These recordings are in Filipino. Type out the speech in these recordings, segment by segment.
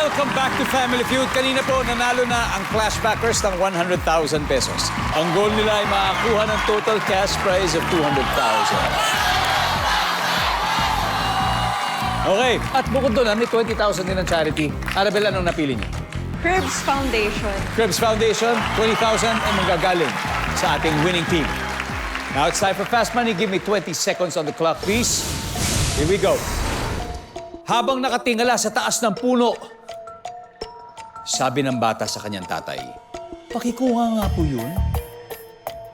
Welcome back to Family Feud. Kanina po, nanalo na ang Clashbackers ng 100,000 pesos. Ang goal nila ay makakuha ng total cash prize of 200,000. Okay, at bukod doon, may 20,000 din ng charity. Arabel, anong napili niyo? Cribs Foundation. Krebs Foundation, 20,000 ay manggagaling sa ating winning team. Now it's time for Fast Money. Give me 20 seconds on the clock, please. Here we go. Habang nakatingala sa taas ng puno, sabi ng bata sa kanyang tatay, "Pakikuha nga po yun."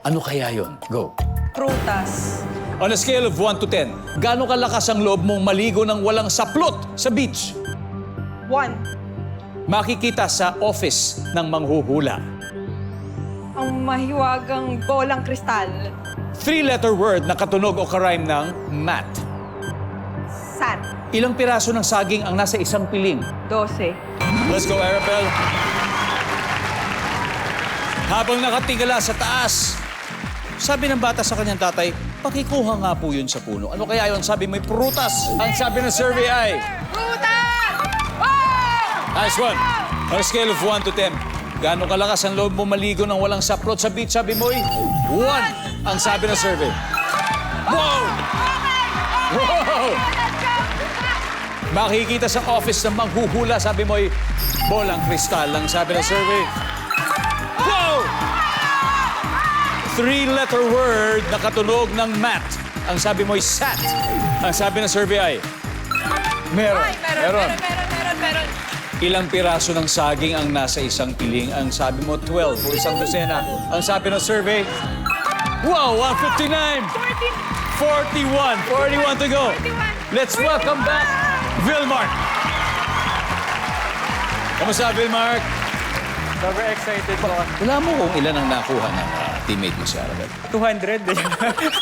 Ano kaya yun? Go. Prutas. On a scale of 1 to 10, gaano kalakas ang loob mong maligo ng walang saplot sa beach? 1. Makikita sa office ng manghuhula. Ang mahiwagang bolang kristal. 3-letter word na katunog o karime ng mat. Sat. Ilang piraso ng saging ang nasa isang piling? 12. Let's go, Arabel. Habang nakatingala sa taas, sabi ng bata sa kanyang tatay, "Pakikuha nga po yun sa puno." Ano kaya yun? Sabi, may prutas. Ang sabi ng survey ay... Prutas! Oh! Nice one. On a scale of 1 to 10, gaano kalakas ang loob mo maligo ng walang saplot sa beach? Sabi mo, 1. Ang sabi ng survey. Wow! Wow! Makikita sa office ng manghuhula, sabi mo, bolang kristal. Ang sabi ng survey. Wow! 3-letter word na katunog ng mat. Ang sabi mo, sat. Ang sabi ng survey ay... Meron. Ay, meron. Ilang piraso ng saging ang nasa isang piling? Ang sabi mo, 12 o isang dosena. Ang sabi ng survey, wow, 159! 41 to go. Let's welcome back Vilmark. Kamusta, Vilmark? Sobrang excited po. Wala mo kung ilan ang nakuha ng teammate mo si Arabel. 200 din.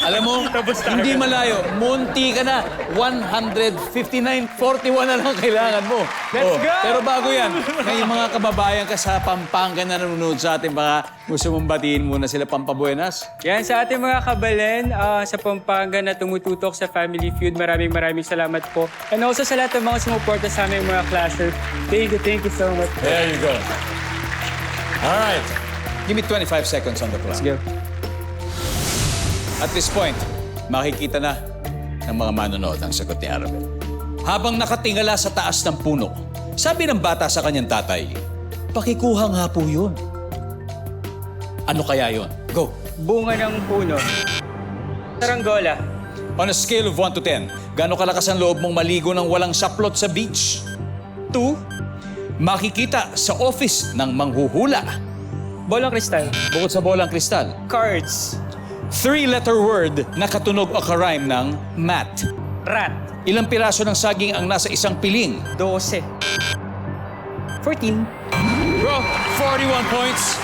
Alam mo, hindi malayo. Munti ka na. 159, 41 na lang kailangan mo. Let's go! Pero bago yan, ngayong mga kababayan ka sa Pampanga na nanonood sa atin, baka gusto mong batiin muna sila Pampabuenas. Yan, sa ating mga kabalen sa Pampanga na tumututok sa Family Feud, maraming salamat po. And also sa lahat ng mga sumuporta sa aming mga clashers. Thank you so much. There you go. All right. Give me 25 seconds on the clock. Let's go. At this point, makikita na ng mga manonood ang sagot ni Arabel. Habang nakatingala sa taas ng puno, sabi ng bata sa kanyang tatay, "Pakikuha nga po yun." Ano kaya yun? Go. Bunga ng puno. Saranggola. On a scale of 1 to 10, gaano kalakas ang loob mong maligo ng walang saplot sa beach? 2. Makikita sa office ng manghuhula. Bolang kristal. Bukod sa bolang kristal, Cards. 3-letter word na katunog o karime ng mat. Rat. Ilang piraso ng saging ang nasa isang piling? 12. 14. Bro, 41 points.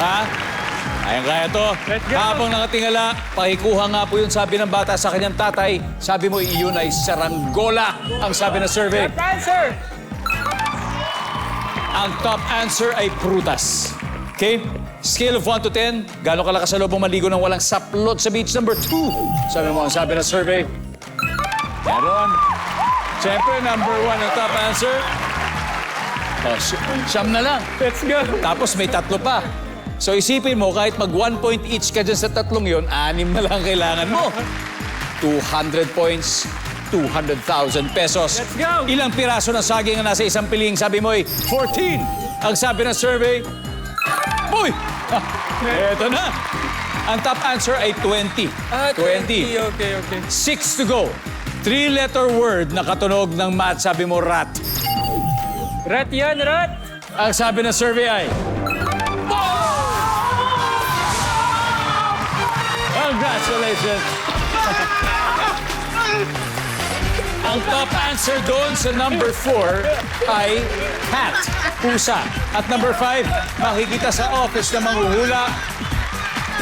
Ha? Kaya to. Let's go. Habang nakatingala, pakikuha nga po yun, sabi ng bata sa kanyang tatay. Sabi mo, iyon ay saranggola. Ang sabi ng survey. Answer! Ang top answer ay prutas. Okay? Scale of 1 to 10, gaano kalakas sa loob mong maligo ng walang saplot sa beach? Number 2. Sabi mo, ang sabi ng survey. Meron. Siyempre, number 1 ang top answer. Oh, siyam na lang. Let's go! Tapos may 3 pa. So isipin mo, kahit mag 1 point each ka dyan sa 3 yon, 6 na lang kailangan mo. 200 points, 200,000 pesos. Let's go! Ilang piraso ng saging ang nasa isang piling? Sabi mo ay 14. Ang sabi ng survey, uy! Eto na. Ang top answer ay 20. 20. Okay. 6 to go. 3-letter word na katunog ng mat. Sabi mo, rat. Rat yan, rat! Ang sabi ng survey ay... Congratulations! Ang top answer doon sa number 4 ay cat, pusa. At number 5, makikita sa office na manghuhula,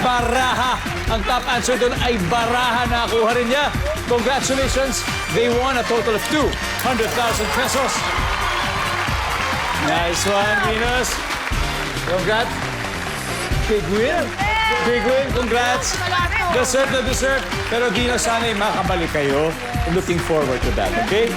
baraha. Ang top answer doon ay baraha. Nakuha rin niya. Congratulations! They won a total of 200,000 pesos. Nice one, Venus. Congrats. Big win. Big win. Congrats. Deserve na deserve. Pero Dino, sana makabalik kayo. Looking forward to that, okay?